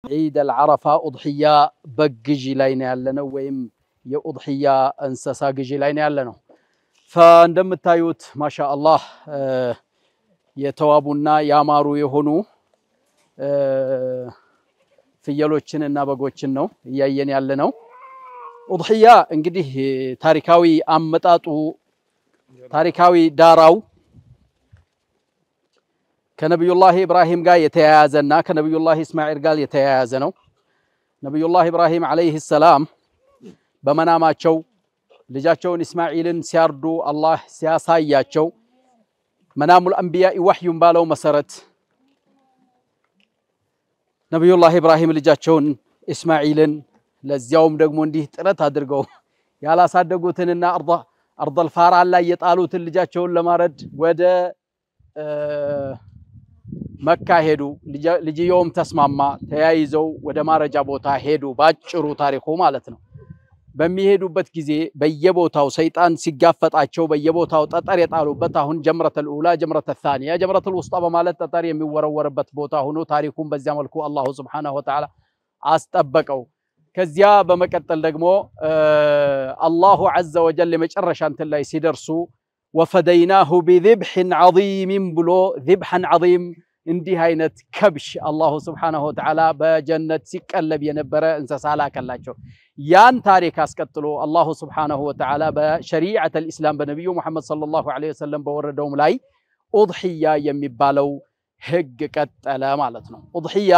عيد العرفة أضحية بجي لاين يعلنا ويم يأضحية أنساسا جي لاين يعلنا فندم التايوت ما شاء الله يتوابنا يامارو يهونو في يلوچن እና በጎችን ነው ያየን ያለነው أضحية እንግዲህ ታሪካዊ አመጣጡ ታሪካዊ ዳራው ከነብዩላህ ኢብራሂም ጋር የተያያዘና ከነብዩላህ እስማኤል ጋር የተያያዘ ነው ነብዩላህ ኢብራሂም አለይሂ ሰላም በመናማቸው ልጃቸውን እስማኤልን ሲያርዱ አላህ ሲያሳያቸው መናሙል አንቢያ ወህዩን ባለው መሰረት ነብዩላህ ኢብራሂም ልጃቸውን እስማኤልን ለዚያውም ደግሞ እንዲህ ጥረት አድርገው ያላሳደጉትንና አርضል ፋራን ላይ የጣሉትን ልጃቸውን ለማረድ ወደ መካ ሄዱ ልጅየውም ተስማማ ተያይዘው ወደ ማረጃ ቦታ ሄዱ ባጭሩ ታሪኩ ማለት ነው በሚሄዱበት ጊዜ በየቦታው ሰይጣን ሲጋፈጣቸው በየቦታው ጠጠር የጣሉበት አሁን ጀምረተል ኡላ ጀምረተል ثانيه ጀምረተል ውስጣ በማለት ጠጠር የሚወረወርበት ቦታ ሆኖ ታሪኩን በዚያ መልኩ አላሁ Subhanahu Wa Ta'ala አስጠበቀው ከዚያ በመቀጠል ደግሞ አላሁ عز وجل መጨረሻ እንትን ላይ ሲደርሱ وفديناه بذبح عظيم ብሎ ذبحا عظيم እንዲህ አይነት ከብሽ አላሁ Subhanahu Wa Ta'ala በጀነት ሲቀለብ የነበረ እንስሳ ላከላቸው ያን ታሪክ አስቀጥሎ አላሁ Subhanahu Wa Ta'ala በሸሪዓተል ኢስላም በነብዩ መሐመድ ሰለላሁ ዐለይሂ ወሰለም በወረደው ላይ ኡድሂያ የሚባለው ህግ ቀጠለ ማለት ነው ኡድሂያ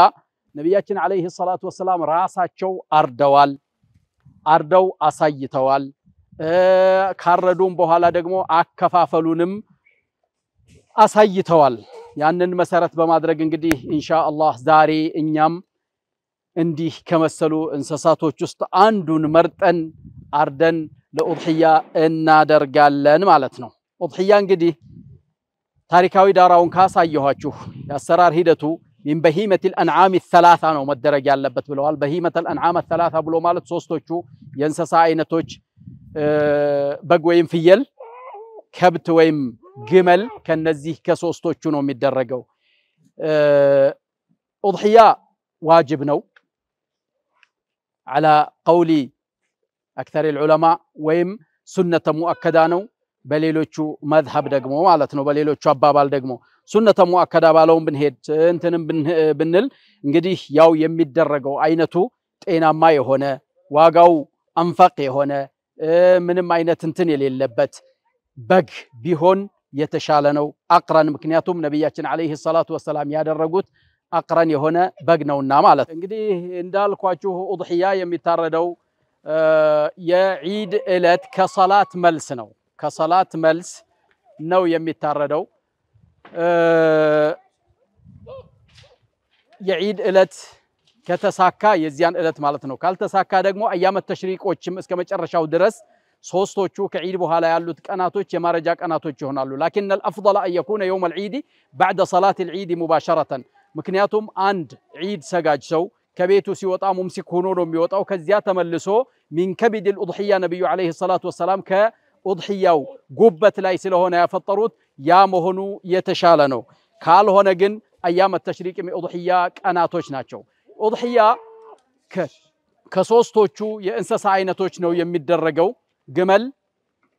ነብያችን አለይሂ ሰላቱ ወሰለም ራሳቸው አርደው አሳይተዋል ካረዱም በኋላ ደግሞ አከፋፈሉንም አሳይተዋል ያንን መሰረት በማድረግ እንግዲህ ኢንሻአላህ ዛሬ እኛም እንዲህ ከመሰሉ እንስሳቶች ውስጥ አንዱን መርጠን አርደን ለኡድሂያ እናደርጋለን ማለት ነው ኡድሂያ እንግዲህ ታሪካዊ ዳራውን ካሳየኋችሁ ያሰራር ሂደቱ من بهيمة الأنعام الثلاثة ነው መደረግ ያለበት ብለዋል بهيمة الأنعام الثلاثة ብሎ ማለት ሶስቶቹ የእንስሳ አይነቶች በግ ወይም ፍየል ከብት ወይም ግመል ከነዚህ ከሶስቶቹ ነው የሚደረገው أضحية واجب ነው على قول أكثر العلماء ويم سنة مؤكدة ነው በሌሎቹ መዝሐብ ደግሞ ማለት ነው በሌሎቹ አባባል ደግሞ ሱነተ ሙአከዳ ባለውን ብንሄድ እንትንም ብንል እንግዲህ ያው የሚደረገው አይነቱ ጤናማ የሆነ ዋጋው አንፈቅ የሆነ ምንም አይነት እንትን የሌለበት በግ ቢሆን የተሻለ ነው አቅራን ምክንያቱም ነብያችን አለይሂ ሰላቱ ወሰለም ያደረጉት አቅራን የሆነ በግ ነውና ማለት እንግዲህ እንዳልኳችሁ ኡድሂያ የሚታረደው የዒድ እለት ከሰላት መልስ ነው ከሰላት መልስ ነው የሚታረደው የዒድ እለት ከተሳካ የዚያን እለት ማለት ነው ካልተሳካ ደግሞ አያመት ተሽሪቆችም እስከ መጨረሻው ድረስ ሶስቶቹ ከዒድ በኋላ ያሉት ቀናቶች የማረጃ ቀናቶች ይሆናሉ لكن الافضل ان يكون يوم العيد بعد صلاه العيد مباشره ምክንያቱም አንድ ዒድ ሰጋጅ ሰው ከቤቱ ሲወጣ ሙምሲክ ሆኖ ነው የሚወጣው ከዚያ ተመልሶ من كبد الاضحيه ነብዩ አለይሂ ሰላቱ ወሰለም ከኡድሂያው ጉበት ላይ ስለሆነ ያፈጠሩት ያ መሆኑ የተሻለ ነው ካልሆነ ግን አያመ ተሽሪቅ ኡድሂያ ቀናቶች ናቸው ኡድሂያ ከሶስቶቹ የእንስሳ አይነቶች ነው የሚደረገው ግመል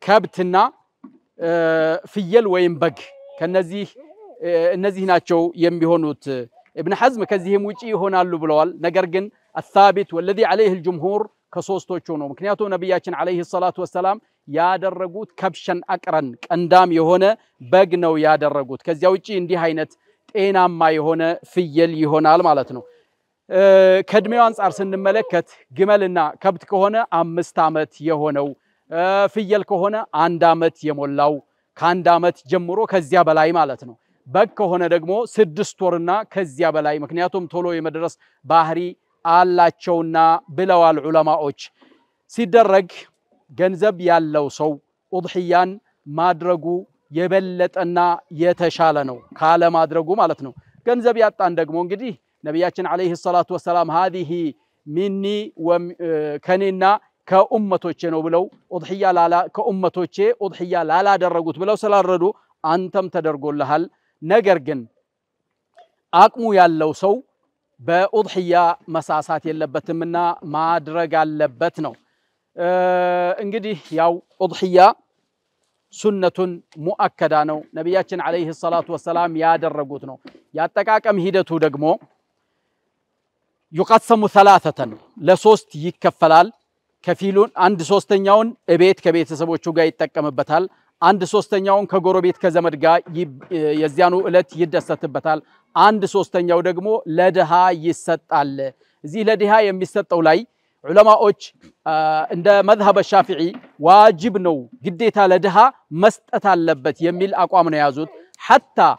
ከብትና ፍየል ወይም በግ እነዚህ ናቸው የሚሆኑት ابن حزم ከዚህም ውጪ ይሆናሉ ብለዋል ነገር ግን الثابت والذي عليه الجمهور ከሶስቶቹ ነው ምክንያቱም ነብያችን አለይሂ ሰላቱ ወሰለም ያደረጉት ከብሸን አቅረን ቀንዳም የሆነ በግ ነው ያደረጉት ከዚያ ውጪ እንዲህ አይነት ጤናማ የሆነ ፍየል ይሆናል ማለት ነው ከድሜው አንፃር ስንመለከት ግመልና ከብት ከሆነ 5 አመት የሆነው ፍየል ከሆነ 1 አመት የሞላው ከ1 አመት ጀምሮ ከዚያ በላይ ማለት ነው በግ ከሆነ ደግሞ 6 ወርና ከዚያ በላይ ምክንያቱም ቶሎ የመድረስ ባህሪ አላቸውና ብለዋል ዑለማዎች ሲደረግ ገንዘብ ያለው ሰው ኡድሂያን ማድረጉ የበለጠና የተሻለ ነው ካለ ማድረጉ ማለት ነው ገንዘብ ያጣን ደግሞ እንግዲህ ነብያችን አለይሂ ሰላቱ ወሰለም هذه مني وكننا كኡመቶቼ ነው ብለው ኡድሂያ ላላ ከኡመቶቼ ኡድሂያ ላላ አደረጉት ብለው ስላረዱ አንተም ተደርጎልሃል ነገር ግን አቅሙ ያለው ሰው በኡድህያ መሳሳት የለበትምና ማድረግ አለበት ነው እንግዲህ ያው ኡድህያ ሱነቱን ሙአከዳ ነው ነብያችን አለይሂ ሰላቱ ወሰላም ያደረጉት ነው ያጠቃቀም ሂደቱ ደግሞ يقسم ثلاثه ለሶስት ይከፈላል ከፊሉን አንድ ሶስተኛውን እቤት ከቤተሰቦቹ ጋር ይጠቀምበታል አንድ ሶስተኛውን ከጎረቤት ከዘመድ ጋር የዚያኑ እለት ይደሰትበታል አንድ ሶስተኛው ደግሞ ለድሃ ይሰጣል እዚህ ለድሃ የሚሰጠው ላይ ዑለማዎች እንደ መዝሀብ ሻፊዒ ዋጅብ ነው ግዴታ ለድሃ መስጠት አለበት የሚል አቋም ነው ያዙት hatta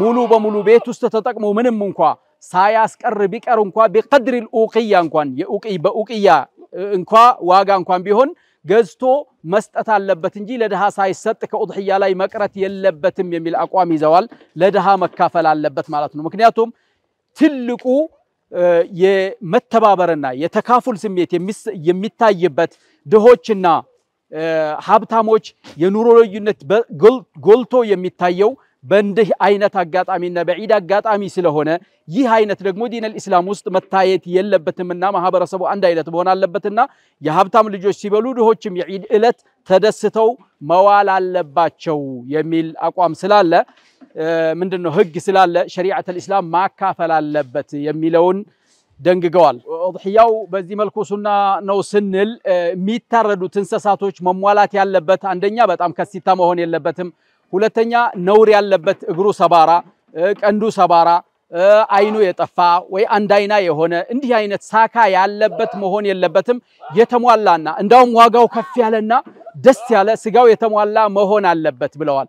ሙሉ በሙሉ ቤት ውስጥ ተጠቅሞ ምንም እንኳን ሳያስቀር ቢቀር እንኳን በقدر الኡቂያ እንኳን በኡቂያ እንኳን ዋጋ እንኳን ቢሆን ገዝቶ መስጠት አለበት እንጂ ለድሃ ሳይሰጥ ከኡድህያ ላይ መቅረት የለበትም የሚል አቋም ይዘዋል ለድሃ መካፈል አለበት ማለት ነው ምክንያቱም ትልቁ የመተባበርና የተካፉል ስሜት የሚታይበት ድሆችና ሀብታሞች የኑሮ ልዩነት ጎልቶ የሚታየው በእንዲህ አይነት አጋጣሚና በዒድ አጋጣሚ ስለሆነ ይህ አይነት ደግሞ ዲን الاسلام ውስጥ መታየት የለበትምና ማህበረሰቡ አንድ አይነት መሆን አለበትና የሀብታም ልጆች ሲበሉ ድሆችም የዒድ እለት ተደስተው መዋል አለባቸው የሚል አቋም ስላለ ምንድነው ህግ ስላለ ሸሪዓት الاسلام ማካፈል አለበት የሚለውን ደንግገዋል ኡድህያው በዚህ መልኩ ሱና ነው ስንል የሚታረዱት እንስሳቶች መሟላት ያለበት አንደኛ በጣም ከሲታ መሆን የለበትም ሁለተኛ ነውር ያለበት እግሩ ሰባራ ቀንዱ ሰባራ አይኑ የጠፋ ወይ አንድ አይና የሆነ እንዲህ አይነት ሳካ ያለበት መሆን የለበትም የተሟላና እንዳውም ዋጋው ከፍ ያለና ደስ ያለ ስጋው የተሟላ መሆን አለበት ብለዋል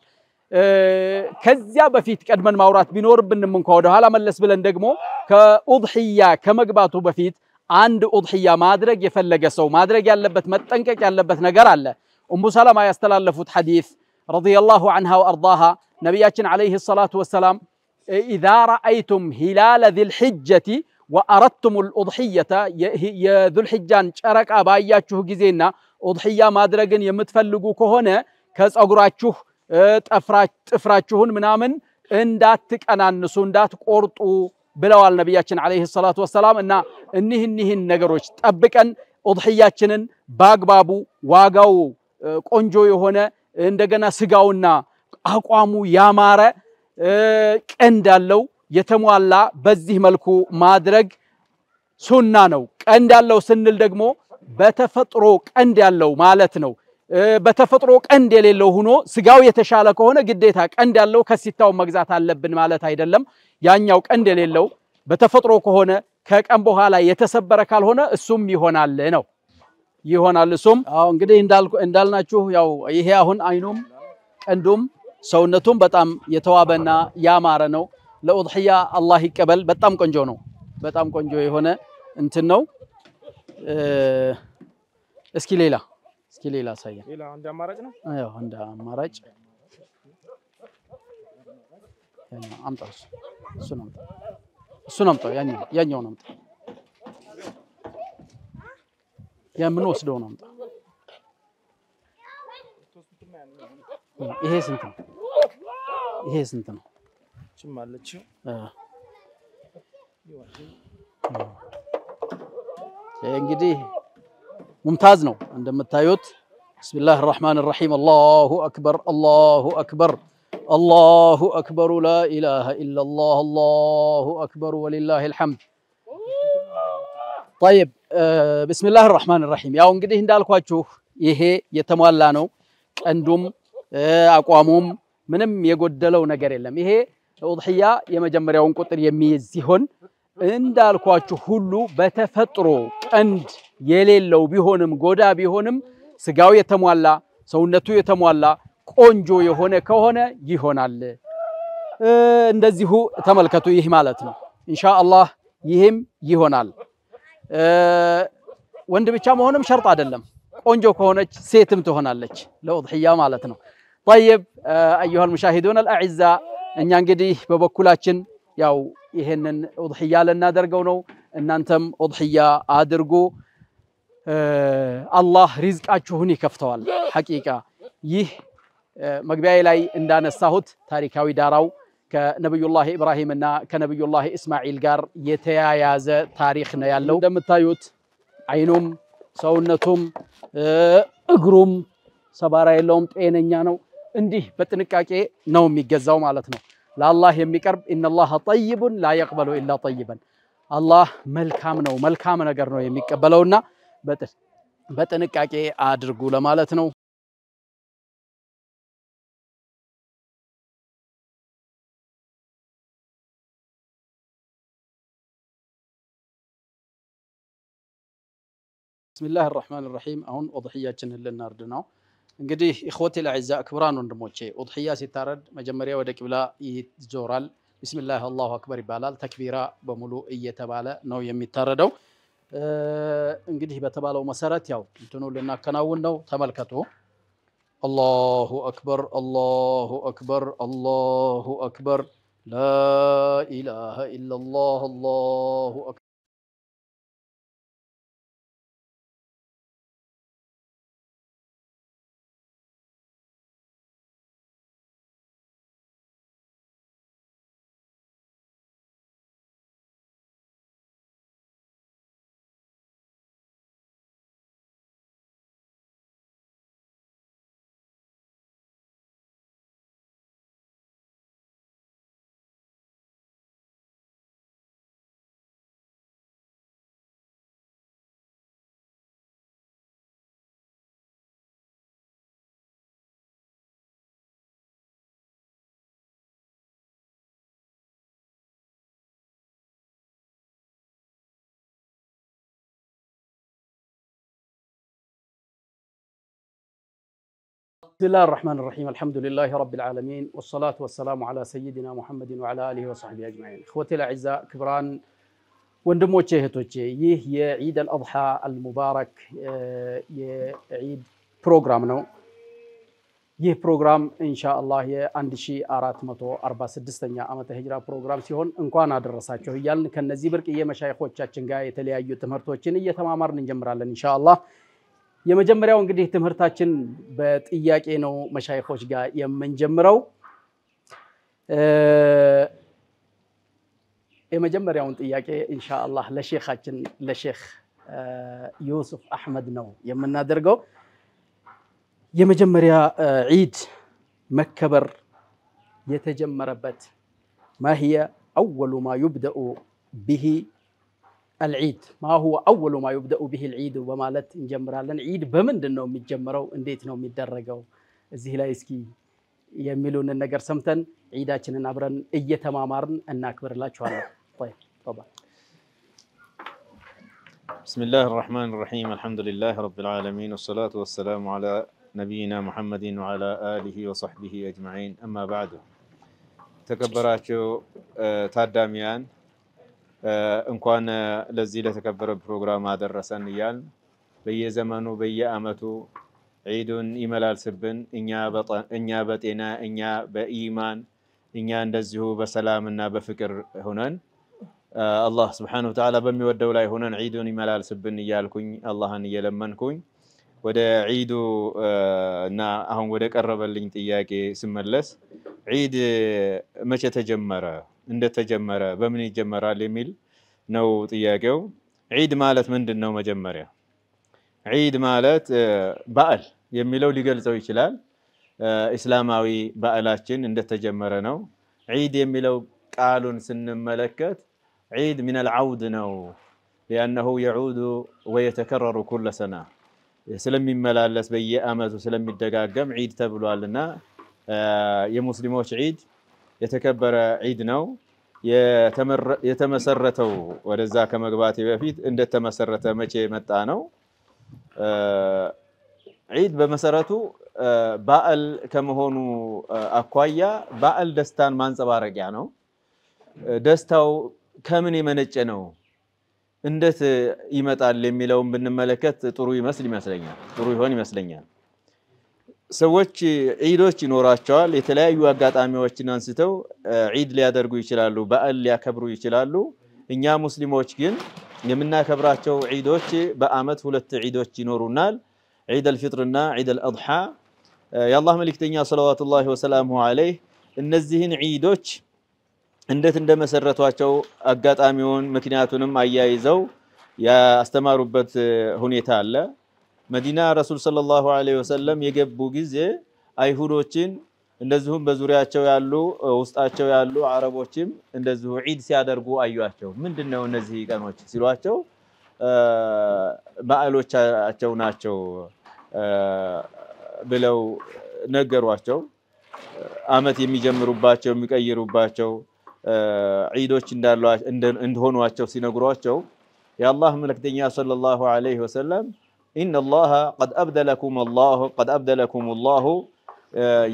ከዚያ በፊት ቀድመን ማውራት ቢኖርብንም እንኳን ወደ ኋላ መለስ ብለን ደግሞ ከኡድህያ ከመግባቱ በፊት አንድ ኡድህያ ማድረግ የፈለገ ሰው ማድረግ ያለበት መጠንቀቅ ያለበት ነገር አለ ኡሙ ሰለማ ያስተላለፉት ሐዲስ رضي الله عنها وارضاها نبياتنا عليه الصلاه والسلام اذا رايتم هلال ذي الحجه واردتم الاضحيه يا ذو الحجان ጨረቃ ባያችሁ ጊዜና ኡድህያ ማድረግን የምትፈልጉ ከሆነ ከጸጉራችሁ ጥፍራችሁን ምናምን እንዳትቀናንሱ እንዳትቆርጡ ብለዋል ነብያችን አለይሂ ሰላቱ ወሰላም እና እነኚህን ነገሮች ጠብቀን ኡድህያችንን ባግባቡ ዋጋው ቆንጆ የሆነ እንደገና ስጋውና አቋሙ ያማረ ቀንድ ያለው የተሟላ በዚህ መልኩ ማድረግ ሱና ነው ቀንድ ያለው ስንል ደግሞ በተፈጥሮ ቀንድ ያለው ማለት ነው በተፈጥሮ ቀንድ የሌለው ሆኖ ስጋው የተሻለ ከሆነ ግዴታ ቀንድ ያለው ከሲታው መግዛት አለብን ማለት አይደለም ያኛው ቀንድ የሌለው በተፈጥሮ ከሆነ ከቀን በኋላ የተሰበረ ካልሆነ እሱም ይሆናል ነው ይሆናል እሱም አው እንግዲህ እንዳልናችሁ ያው ይሄ አሁን አይኑም ቀንዱም ሰውነቱም በጣም የተዋበና ያማረ ነው ለኡድህያ አላህ ይቀበል በጣም ቆንጆ ነው በጣም ቆንጆ የሆነ እንትን ነው እስኪ ሌላ ሳይያ ሌላ አንድ አማራጭ ነው አዎ አንድ አማራጭ አምጣው እሱ ነው ያኛው ነው ምን ወስደው ነው አምጣ ይሄ ስንት ነው ጭማለች እንግዲህ ሙምታዝ ነው እንደምታዩት ቢስሚላሂር ረህማኒር ረሂም አላሁ አክበር الله أكبر لا إله إلا الله الله أكبر ولله الحمد طيب بسم الله الرحمن الرحيم ያው እንግዲህ እንዳልኳችሁ ይሄ የተሟላ ነው ቀንዱም አቋሙም ምንም የጎደለው ነገር የለም ይሄ ኡድህያ የመጀመሪያውን ቁጥር የሚይዝ ሲሆን እንዳልኳችሁ ሁሉ በተፈጥሮ ቀንድ የሌለው ቢሆንም ጎዳ ቢሆንም ስጋው የተሟላ ሰውነቱ የተሟላ ቆንጆ የሆነ ከሆነ ይሆናል እንደዚሁ ተመልከቱ ይህ ማለት ነው ኢንሻአላህ ይህም ይሆናል ወንድ ብቻ መሆንም ሸርጥ አይደለም ቆንጆ ከሆነች ሴትም ትሆናለች ለኡድህያ ማለት ነው طيب ايها المشاهدون الاعزاء እኛ እንግዲህ በበኩላችን ያው ይሄንን ኡድህያ ለናደርገው ነው እናንተም ኡድህያ አድርጉ አላህ ሪዝቃችሁን ይከፍተዋል ሐቂቃ ይህ መግቢያዬ ላይ እንዳነሳሁት ታሪካዊ ዳራው ከነብዩላህ ኢብራሂምና ከነብዩላህ እስማኤል ጋር የተያያዘ ታሪክ ነው ያለው እንደምታዩት አይኑም ሰውነቱም እግሩም ሰባራ የለውም ጤነኛ ነው እንዲህ በጥንቃቄ ነው የሚገዛው ማለት ነው ለአላህ የሚቀርብ ኢነላህ ጠይቡን ላ يقبل الا طيبا አላህ መልካም ነው መልካም ነገር ነው የሚቀበለውና በጥንቃቄ አድርጉ ለማለት ነው بسم الله الرحمن الرحيم አሁን ኡድሂያችንን ልናርድ ነው እንግዲህ اخوتي الاعزاء ክብራን ወንድሞቼ ኡድሂያ ሲታረድ መጀመሪያ ወደ ቂብላ ይዞራል ቢስሚላህ አላሁ አክበር ይባላል ተክቢራ በሙሉ እየተባለ ነው የሚታረደው እንግዲህ በተባለው መሰረት ያው እንትኑ ልናከናውን ነው ተመልከቱ አላሁ አክበር አላሁ አክበር አላሁ አክበር ላ ኢላሃ ኢላላህ አላሁ አክበር بسم الله الرحمن الرحيم الحمد لله رب العالمين والصلاة والسلام على سيدنا محمد وعلى آله وصحبه أجمعين إخوتي الأعزاء كبران ወንድሞቼ እህቶቼ ይህ የዒድ አልአድሃ አልሙባረክ የዒድ ፕሮግራም ነው ይህ ፕሮግራም ኢንሻአላህ የ1446ኛ ዓመተ ሂጅራ ፕሮግራም ሲሆን እንኳን አደረሳችሁ ይያልን ከነዚህ ብርቅዬ መሻይኾቻችን ጋር የተለያዩ ትምህርቶችን እየተማማርን እንጀምራለን ኢንሻአላህ የመጀመሪያው እንግዲህ ትምህርታችን በጥያቄ ነው መሻይኾች ጋር የምንጀምረው የመጀመሪያውን ጥያቄ ኢንሻአላህ ለሼኻችን ለሼኽ ዩሱፍ አህመድ ነው የምናደርገው የመጀመሪያ ዒድ መከበር የተጀመረበት ما هي أول ما يبدأ به العيد ما هو أول ما يبدأ به العيد ومالت نجمرالن عيد بمندنو የሚጀምረው እንዴት ነው የሚደረገው እዚህ ላይ እስኪ የሚሉን ነገር ሰምተን ዒዳችንን አብረን እየተማማርን እናክብርላችኋለን طيب تفضل بسم الله الرحمن الرحيم الحمد لله رب العالمين والصلاة والسلام على نبينا محمد وعلى آله وصحبه أجمعين أما بعد تكبراتشو تاداميان እንኳን ለዚህ ለተከበረ ፕሮግራም አደረሰን ይያል በየዘመኑ በየአመቱ ዒዱን ይመላልስብን እኛ በጤና እኛ በኢማን እኛ እንደዚሁ በሰላምና በፍቅር ሆነን አላህ Subhanahu Wa Ta'ala በሚወደው ላይ ሆነን ዒዱን ይመላልስብን ይያልኩኝ አላህን እየለመንኩኝ ወደ ዒዱ እና አሁን ወደ ቀረበልኝ ጥያቄ ስመለስ ዒድ መቼ ተጀመረ እንደተጀመረ በምን ይጀመራል የሚል ነው ጥያቄው ዒድ ማለት ምንድነው መጀመሪያ ዒድ ማለት በዓል የሚለው ሊገልጸው ይችላል እስላማዊ በዓላችን እንደተጀመረ ነው ዒድ የሚለው ቃሉን ስንመለከት ዒድ من العود ነው لانه يعود ويتكرر كل سنه ስለሚመላለስ በየአመቱ ስለሚደጋገም ዒድ ተብሏልና የሙስሊሞች ዒድ የተከበረ ዒድ ነው የተመሰረተው ወደዛ ከመግባቴ በፊት እንደተመሰረተ መቼ መጣ ነው ዒድ በመሰረቱ በዓል ከመሆኑ አኳያ በዓል ደስታን ማንጸባረቂያ ነው ደስታው ከምን የመነጨ ነው እንዴት ይመጣል የሚለውን ብንመለከት ጥሩ ይመስለኛል ጥሩ ይሆን ይመስለኛል ሰዎች ዒዶች ይኖራቸዋል የተለያዩ አጋጣሚዎችን አንስተው ዒድ ሊያደርጉ ይችላሉ በዓል ሊያከብሩ ይችላሉ እኛ ሙስሊሞች ግን የምናከብራቸው ዒዶች በአመት ሁለት ዒዶች ይኖሩናል ዒድ አልፍጥርና ዒድ አልአድሃ የአላህ መልእክተኛ ሰለላሁ ዐለይሂ ወሰለም እነዚህን ዒዶች እንዴት እንደመሰረቷቸው አጋጣሚውን ምክንያቱንም አያይዘው ያስተማሩበት ሁኔታ አለ መዲና ረሱል ሰለላሁ ዐለይሂ ወሰለም የገቡ ጊዜ አይሁዶችን እንደዚሁም በዙሪያቸው ያሉ ውስጣቸው ያሉ አረቦችም እንደዚሁ ዒድ ሲያደርጉ አዩአቸው ምንድነው እነዚህ ቀኖች ሲሏቸው በዓሎቻቸው ናቸው ብለው ነገሯቸው አመት የሚጀምሩባቸው የሚቀይሩባቸው ዒዶች እንደሆኑዋቸው ሲነግሯቸው የአላህ መልእክተኛ ሰለላሁ ዐለይሂ ወሰለም إن الله قد أبدلكم الله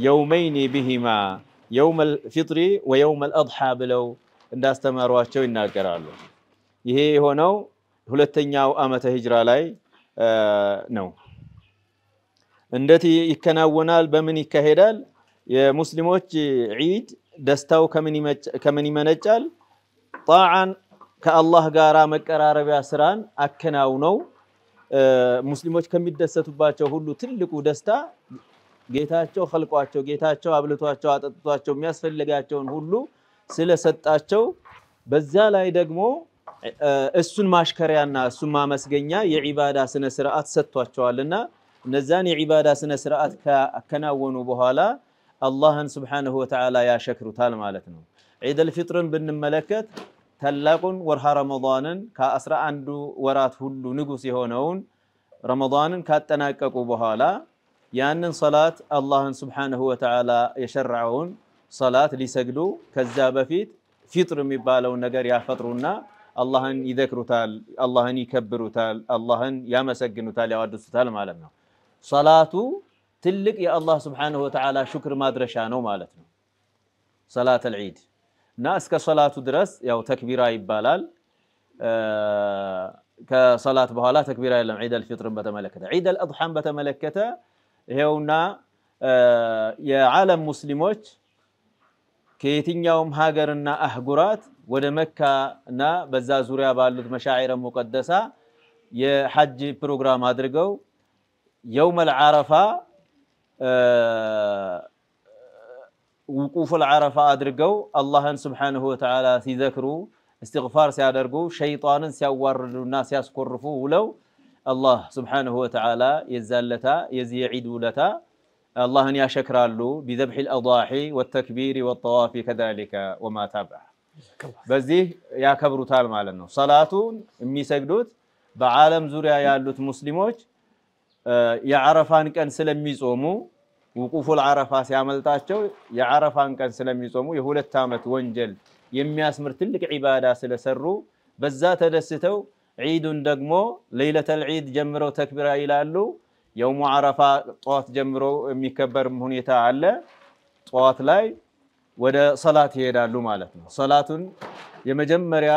يومين بهما يوم الفطر ويوم الأضحى بلو እንዳስተማሯቸው ይናገራሉ ይሄ ሆነው ሁለተኛው ዓመተ ሂጅራ ላይ ነው እንዴት ይከናወናል በምን ይካሄዳል የሙስሊሞች ዒድ ደስታው ከምን ይመነጫል ጣዓን ከአላህ ጋራ መቀራረቢያ ስራን አከናውነው ሙስሊሞች ከሚደሰቱባቸው ሁሉ ትልቁ ደስታ ጌታቸው ኸልቋቸው ጌታቸው አብልቷቸው አጠጥቷቸው የሚያስፈልጋቸውን ሁሉ ስለሰጣቸው በዛ ላይ ደግሞ እሱን ማሽከሪያና እሱን ማመስገኛ የዒባዳ ስነ ስርዓት ሰጥቷቸዋልና እነዛን የዒባዳ ስነ ስርዓት ከከናወኑ በኋላ አላህን Subhanahu Wa Ta'ala ያሸክሩታል ማለት ነው ዒድ አልፍጥርን ብንመለከት ታላቁን ወርሃ ረመዳንን ከ11 ወራት ሁሉ ንጉስ የሆነውን ረመዳንን ካጠናቀቁ በኋላ ያንን ሶላት አላህን Subhanahu Wa Ta'ala የሸራውን ሶላት ሊሰግዱ ከዛ በፊት ፍጥር የሚባለው ነገር ያፈጥሩና አላህን ይذክሩታል አላህን ይከብሩታል አላህን ያመሰግኑታል ያወድሱታል ማለት ነው ሶላቱ ትልቅ የአላህ Subhanahu Wa Ta'ala ሽክር ማድረሻ ነው ማለት ነው ሶላት አልዒድ እና እስከ ሶላቱ ድረስ ያው ተክቢራ ይባላል ከሶላት በኋላ ተክቢራ የለም ዒድ አልፍጥርን በተመለከተ ዒድ አልአድሃን በተመለከተ ይሄውና የዓለም ሙስሊሞች ከየትኛውም ሀገርና አህጉራት ወደ መካና በዛ ዙሪያ ባሉት መሻዒር ሙቀደሳ የሐጅ ፕሮግራም አድርገው يوم العرفة وقوف العرفة أدرجوا الله سبحانه وتعالى سيذكروا استغفار سيادرجوا شيطانا سيواردوا الناس يسكرفوا ولو الله سبحانه وتعالى يزالتا يزيعدوا لتا الله أن يشكر له بذبح الأضاحي والتكبير والطواف كذلك وما تابع بزيه يا كبروا تال مالنا صلاة ميسجدوت بعالم زوريا يالوت مسلموች የዓረፋን ቀን ስለሚጾሙ ወቁፉል ዓረፋ ሲያመልጣቸው የዓረፋን ቀን ስለሚጾሙ የሁለት ዓመት ወንጀል የሚያስምር ትልቅ ዒባዳ ስለሰሩ በዛ ተደስተው ዒዱን ደግሞ ለይለተል ዒድ ጀምረው ተክቢራ ይላሉ የውሙ ዓረፋ ጧት ጀምሮ የሚከበር ሁኔታ አለ ጧት ላይ ወደ ሶላት ይሄዳሉ ማለት ነው ሶላቱን የመጀመሪያ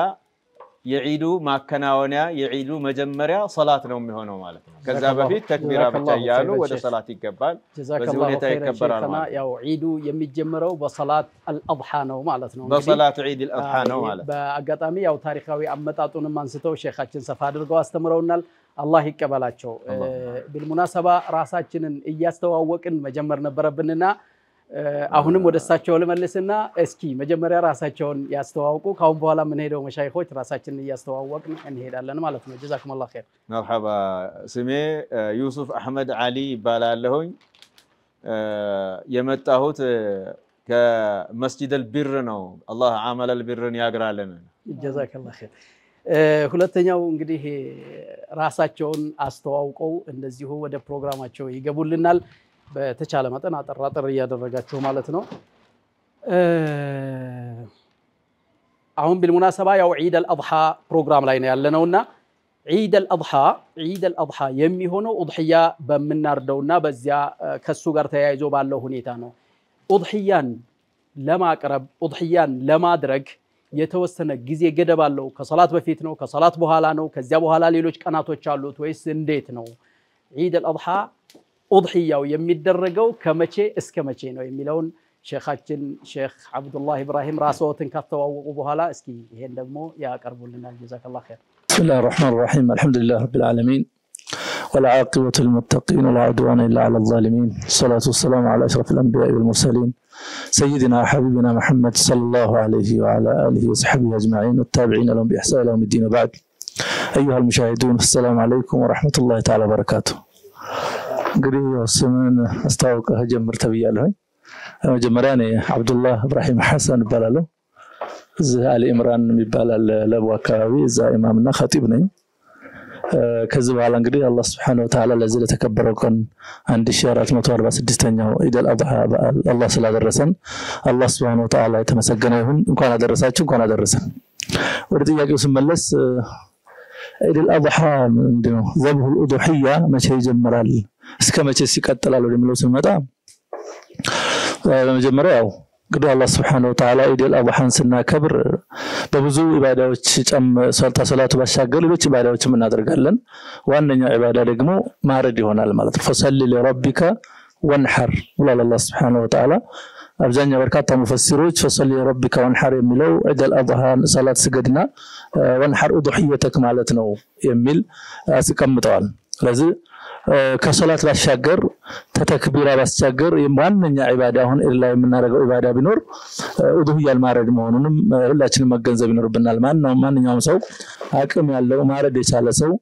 የዒዱ ማከናወንያ የዒዱ መጀመሪያ ሶላት ነው የሚሆነው ማለት ነው ከዛ በፊት ተክቢራ ብቻ ያሉ ወደ ሶላት ይገባል በዚህ ሁኔታ ይከበራል ማለት ያው ዒዱ የሚጀምረው በሶላት አልአድሃ ነው ማለት ነው በሶላት ዒድ አልአድሃ ነው ማለት በአጋጣሚ ያው ታሪካዊ አመጣጡንም አንስተው ሼኻችን ሰፋ አድርገው አስተምረውናል አላህ ይቀበላቸው بالمناسبه ራሳችንን እያስተዋወቅን መጀመር ነበረብንና አሁንም ወደሳቸው ለመለስና እስኪ መጀመሪያ ራሳቸውን ያስተዋውቁ ካሁን በኋላ ምን ሄደው መሻይኾች ራሳችንን እያስተዋወቅን እንሄዳለን ማለት ነው ጀዛኩም الله خير مرحبا ስሜ ዩሱፍ አህመድ አሊ ይባላለሁኝ የመጣሁት ከመስጂድ አልቢር ነው አላህ አመል አልቢርን ያግራለን ጀዛክ الله خير ሁለተኛው እንግዲህ ራሳቸውን አስተዋውቀው እንደዚሁ ወደ ፕሮግራማቸው ይገቡልናል በተቻለ መጠን አጠራጥር ያደረጋቸው ማለት ነው አሁን بالمناسبه ያው ዒድ አልአድሃ ፕሮግራም ላይ ነው ያለነውና ዒድ አልአድሃ የሚሆነው ኡድህያ በመናርደውና በዚያ ከሱ ጋር ተያይዞ ባለው ሁኔታ ነው ኡድህያን ለማቅረብ ኡድህያን ለማድረግ የተወሰነ ጊዜ ገደብ አለው ከሶላት በፊት ነው ከሶላት በኋላ ነው ከዚያ በኋላ ሌሎች ቀናቶች አሉት ወይስ እንዴት ነው ዒድ አልአድሃ ኡድህያው የሚደረገው ከመቼ እስከ መቼ ነው የሚለውን ሼኻችን ሼኽ አብዱላህ ኢብራሂም ራስዎትን ካስተዋወቁ በኋላ እስኪ ይሄን ደግሞ ያቀርቡልናል ጀዛከላህ ኸይር بسم الله الرحمن الرحيم الحمد لله رب العالمين والعاقبة للمتقين ولا عدوان إلا على الظالمين. الصلاة والسلام على أشرف الأنبياء والمرسلين سيدنا وحبيبنا محمد صلى الله عليه وعلى آله وصحبه أجمعين والتابعين لهم بإحسان يوم الدين. بعد أيها المشاهدون السلام عليكم ورحمة الله تعالى وبركاته. قريب وسمن أستوقع جمر تبيا له جمراني عبد الله إبراهيم حسن بلاله زي علي إمران مبالا لبوا كاوي زي إمامنا خطيبنا كذب على انجري الله سبحانه وتعالى الذي تكبركم عند الشارات متواربة سدستنيا إذا الأضحى الله صلى الله عليه وسلم الله سبحانه وتعالى يتمسجنهم إن كان درساتهم كان درسا ورد يجوز ملس إذا الأضحى عندنا ذبح الأضحية ما شيء جمرال اسكما شيء سكتلا لو دملوس المدام جمرال قد الله سبحانه وتعالى إذا الأضحى سنة كبر ببزو عبادة وشجم صلاة بشاغل لوش عبادة وش من نادر قالن وأننا عبادة رجمو ما ردي هنا المالت فصل لربك وانحر ولا الله سبحانه وتعالى أبزانيا بركات مفسروج فصل لربك وانحر يميلو إذا الأضحى صلاة سجدنا وانحر أضحيتك مالتنا يميل أسكم مطال لذي كصلاة بشاغر تتكبير بشاغر يماننا عبادة هون إلا من نرجع عبادة بنور أضحية المارد مهونم ولا شيء مجنزة بنور بنالمان نومان يوم سو أكمل الله مارد يشال سو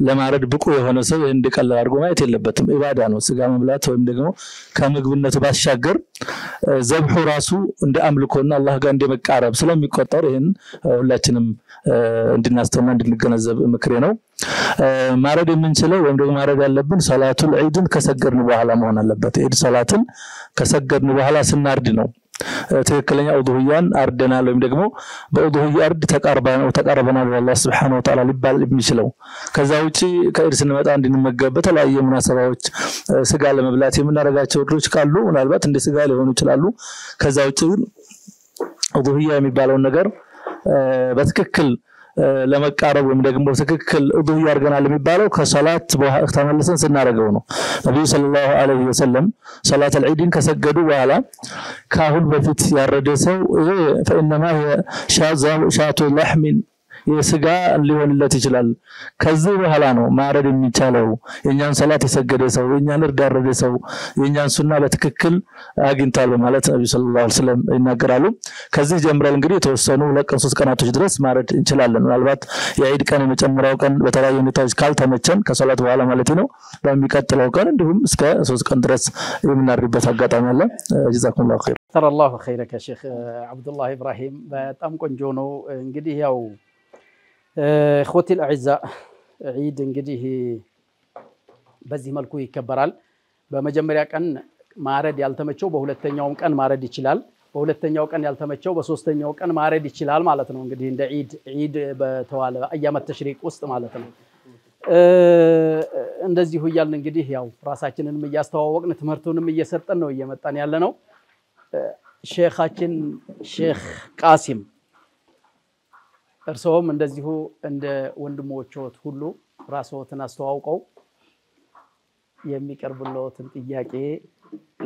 لما رد بقوة هنا سو عندك الله أرجوما يتلبتم عبادة نو سجام بلات وهم دقمو كم يقولنا تباش شاجر ذبح راسو عند أملكنا الله عند مكعرب سلام يقطرهن ولا شنم عند الناس تمام عند الجنازة مكرينو مارد من سلو وهم دقمو مارد اللبن صلاة العيد كسجر نبوها مهون اللبت عيد صلاة كسجر نبوها سناردنو تكلني أوضويان أردنا لهم دقمو بأوضوي أرد تقربنا الله سبحانه وتعالى لبال ابن شلو كذاوتي كإرسل مات عندنا مجبة لا أي مناسبات سجال مبلاتي من رجعت شروش كالو ونالبات عند سجال هونو تلالو كذاوتي أوضوية مبالون نجار بتككل لما كارب ومدقم بسككل أضوي أرجنا لم يبالو كصلاة بوها اختام لسان سنة رجعونه النبي صلى الله عليه وسلم صلاة العيدين كسجدوا وعلى كاهل بفت يردسوا فإنما هي شاة لحم يسجى اللي هو التي جلال كذب هلانو ما رد المثالو إنجان صلاة سجد سو إنجان ردار رد سو إنجان سنة بتككل أجن تالو مالت النبي صلى الله عليه وسلم إن قرالو كذب جمر الإنجليزي توصلوا لك أسوس كانت تجدرس ما رد إنشلال لأن البات يعيد كان مجمراو كان بتراي نتاج كال تمشن كصلاة وعلى مالتينو بميكاتلو كان عندهم اسكا أسوس كان درس من الربة حقت عمله جزاكم الله خير. ترى الله خيرك يا شيخ عبد الله إبراهيم بتأم كنجونو إنجدي ياو إخوتي الأعزاء عيد انجديه بزي ملكو يكبرال بمجمريا كان مارد يالتمچو በሁለተኛውም ቀን ማረድ ይችላል በሁለተኛው ቀን ያልተመቸው በሶስተኛው ቀን ማረድ ይችላል ማለት ነው እንግዲህ እንደ ዒድ በተዋለ አያመት ተሽሪቅ ውስጥ ማለት ነው እንደዚሁ ይያልን እንግዲህ ያው ራሳችንንም ያስተዋወቅን ትምህርቱንም እየሰጠን ነው እየመጣን ያለ ነው ሼኻችን ሼኽ ቃሲም እርሶም እንደዚሁ እንደ ወንድሞቾት ሁሉ ራስዎትን አስተዋውቀው የሚቀርብልዎትን ጥያቄ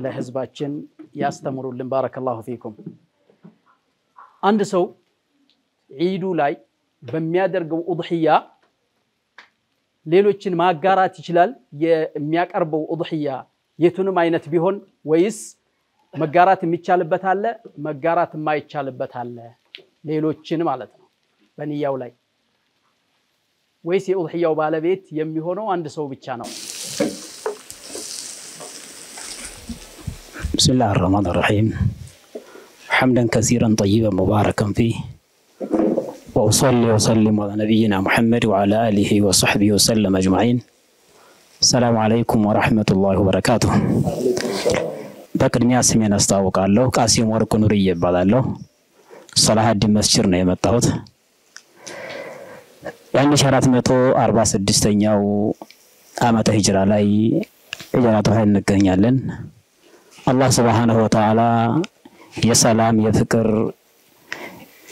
ለህዝባችን ያስተምሩልን ባረከላሁ ፊኩም አንድ ሰው ዒዱ ላይ በሚያደርገው ኡድሂያ ሌሎችን ማጋራት ይችላል የሚያቀርበው ኡድሂያ የቱንም አይነት ቢሆን ወይስ መጋራት የሚቻልበት አለ መጋራት የማይቻልበት አለ ሌሎችን ማለት ነው በንያው ላይ ወይስ የኡድሂያው ባለቤት የሚሆነው አንድ ሰው ብቻ ነው بسم الله الرحمن الرحيم حمدا كثيرا طيبا مباركا فيه وأصلي وسلم على نبينا محمد وعلى آله وصحبه وسلم أجمعين السلام عليكم ورحمة الله وبركاته بقدمي اسمي استاوق الله قاسم ورق نوري يبالله صلاح الدين مسجد ነው የመጣሁት يعني 446ኛው ዓመተ ሂጅራ ላይ ሂጅራቱ ሀይል እንገኛለን الله سبحانه وتعالى የሰላም የፍቅር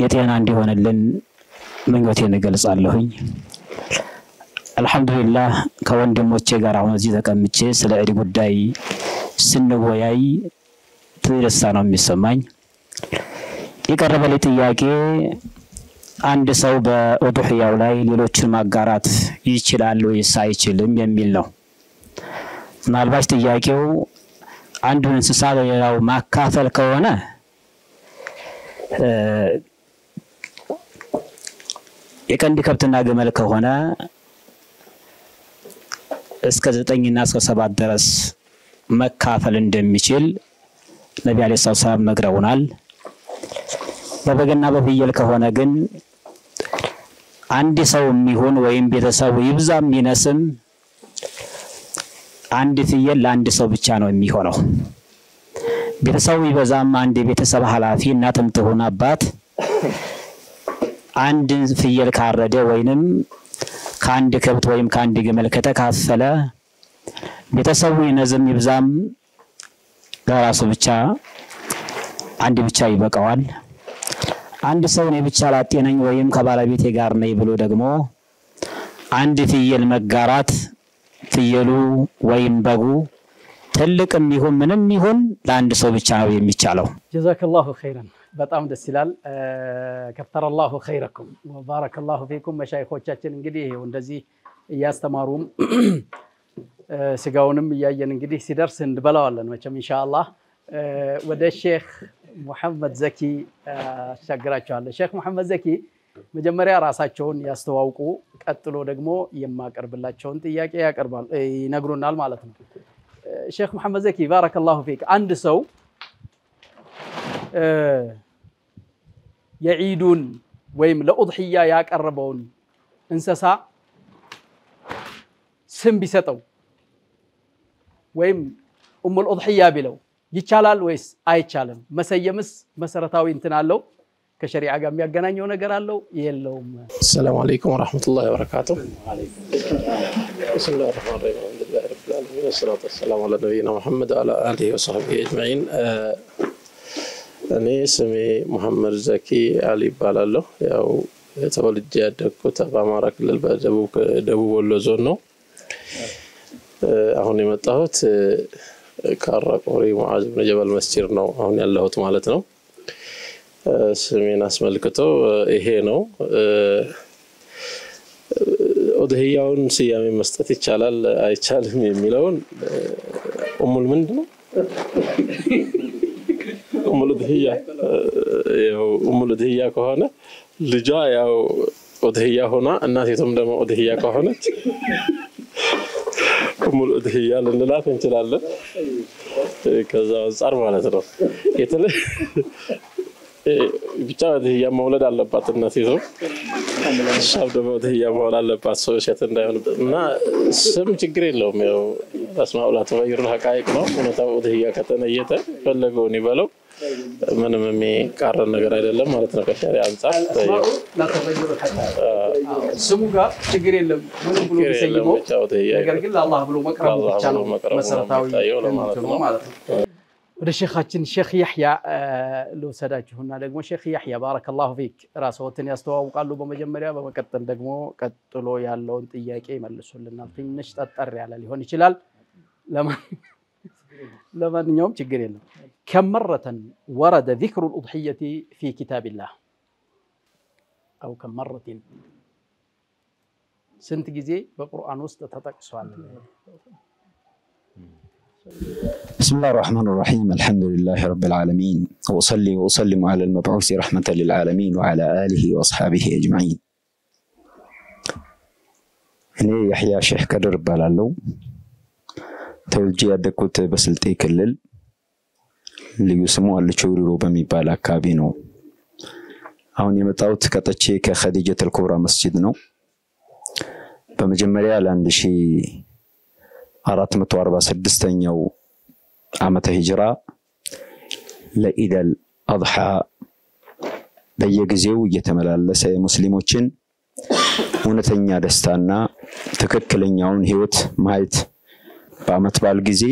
የጤና እንዲሆንልን ምኞቴን እገልጻለሁኝ አልহামዱሊላህ ከወንድሞቼ ጋር አሁን እዚህ ተቀምጬ ስለ ዒድ ጉዳይ ስንወያይ ትደሳ ነው የሚሰማኝ የቀረበልኝ ጥያቄ አንድ ሰው በኡድሂያው ላይ ሌሎችን ማጋራት ይችላል ወይስ አይችልም የሚል ነው ምናልባት ጥያቄው አንዱን እንስሳ ለሌላው ማካፈል ከሆነ የቀንድ ከብትና ግመል ከሆነ እስከ 9 እና እስከ 7 ድረስ መካፈል እንደሚችል ነብዩ አለይሂ ሰላም ነግረውናል። በበግና በፍየል ከሆነ ግን አንድ ሰው የሚሆን ወይም ቤተሰቡ ይብዛም ይነስም አንድ ፍየል ለአንድ ሰው ብቻ ነው የሚሆነው። ቤተሰቡ ይበዛም አንድ ቤተሰብ ኃላፊ እናትም ትሆን አባት አንድ ፍየል ካረደ ወይንም ከአንድ ከብት ወይም ከአንድ ግመል ከተካፈለ ቤተሰቡ ይነዝም ይብዛም ለራሱ ብቻ አንድ ብቻ ይበቃዋል። አንድ ሰው ነው ብቻ ላጤነኝ ወይም ከባለቤቴ ጋር ነኝ ብሎ ደግሞ አንድ ፍየል መጋራት ፍየሉ ወይም በጉ ትልቅም ይሁን ምንም ይሁን ለአንድ ሰው ብቻ ነው የሚቻለው። ጀዛከላሁ ኸይረን በጣም ደስ ይላል። ከፈረላሁ ኸይረኩም ወባረከላሁ ፊኩም። መሻይኾቻችን እንግዲህ ይሄው እንደዚህ እያስተማሩም ስጋውንም እያየን እንግዲህ ሲደርስ እንበላዋለን መቼም ኢንሻአላህ። ወደ ሼክ ሙሐመድ ዘኪ አሻግራቸዋለሁ። ሼክ ሙሐመድ ዘኪ መጀመሪያ ራሳቸውን ያስተዋውቁ፣ ቀጥሎ ደግሞ የማቀርብላቸውን ጥያቄ ያቀርባሉ ይነግሩናል ማለት ነው። ሼክ ሙሐመድ ዘኪ ባረከላሁ ፊክ፣ አንድ ሰው የዒዱን ወይም ለኡድሂያ ያቀረበውን እንስሳ ስም ቢሰጠው ወይም ኡሙል ኡድሂያ ቢለው ይቻላል ወይስ አይቻልም? መሰየምስ መሰረታዊ እንትን አለው? ከሸሪዓ ጋር የሚያገናኘው ነገር አለው የለውም? السلام عليكم ورحمة الله وبركاته. بسم الله الرحمن الرحيم. الحمد لله رب العالمين والصلاة والسلام على نبينا محمد وعلى آله وصحبه أجمعين. እኔ ስሜ መሐመድ ዘኪ አሊ ይባላለሁ። ያው ተወልጄ ያደግኩት በአማራ ክልል በደቡብ ወሎ ዞን ነው። አሁን የመጣሁት ካራቆሪ ሙዓዝ ኢብኑ ጀበል መስጂድ ነው አሁን ያለሁት ማለት ነው። ስሜን አስመልክቶ ይሄ ነው። ኡድሂያውን ስያሜ መስጠት ይቻላል አይቻልም የሚለውን ኡሙል ምንድነው ኡሙል ኡድሂያ ከሆነ ልጇ ያው ኡድሂያ ሆና እናቲቱም ደግሞ ኡድሂያ ከሆነች ኡሙል ኡድሂያ ልንላት እንችላለን። ከዛ አንፃር ማለት ነው ብቻ ኡድሂያ መውለድ አለባት እናቲቱ፣ እሷም ደግሞ ኡድሂያ መውለድ አለባት ሰው ሸት እንዳይሆንበት እና ስም ችግር የለውም። ያው አስማኡላ ተወይሩል ሐቃይቅ ነው። እውነታው ኡድሂያ ከተነየተ ፈለገውን ይበለው ምንም የሚቃረን ነገር አይደለም ማለት ነው ከሸሪዓ አንፃር። ስሙ ጋር ችግር የለም ምንም ብሎ ቢሰይመው ነገር ግን ለአላህ ብሎ መቅረብ ብቻ ነው መሰረታዊ ማለት ነው። ወደ ሼኻችን ሼኽ ያህያ ልውሰዳችሁና ደግሞ ሼኽ ያህያ ባረከላሁ ፊክ ራስዎትን ያስተዋውቃሉ በመጀመሪያ፣ በመቀጠል ደግሞ ቀጥሎ ያለውን ጥያቄ ይመልሱልናል። ትንሽ ጠጠር ያለ ሊሆን ይችላል። ለማንኛውም ችግር የለም። كم مرة ورد ذكر الأضحية في كتاب الله؟ أو كم مرة سنت جزء بقرآن وسط تطق سؤال. بسم الله الرحمن الرحيم. الحمد لله رب العالمين، وأصلي وأسلم على المبعوث رحمة للعالمين وعلى آله وأصحابه أجمعين. أنا يحيى شيخ كدر بالالو تولجي أدكوت بسلتي كلل ልዩ ስሙ አልቾሪሮ በሚባል አካባቢ ነው። አሁን የመጣሁት ከጠቼ ከኸዲጀቱል ኩብራ መስጂድ ነው። በመጀመሪያ ለ1446ኛው ዓመተ ሂጅራ ለኢደል አድሃ በየጊዜው እየተመላለሰ ሙስሊሞችን እውነተኛ ደስታና ትክክለኛውን ህይወት ማየት በአመት በዓል ጊዜ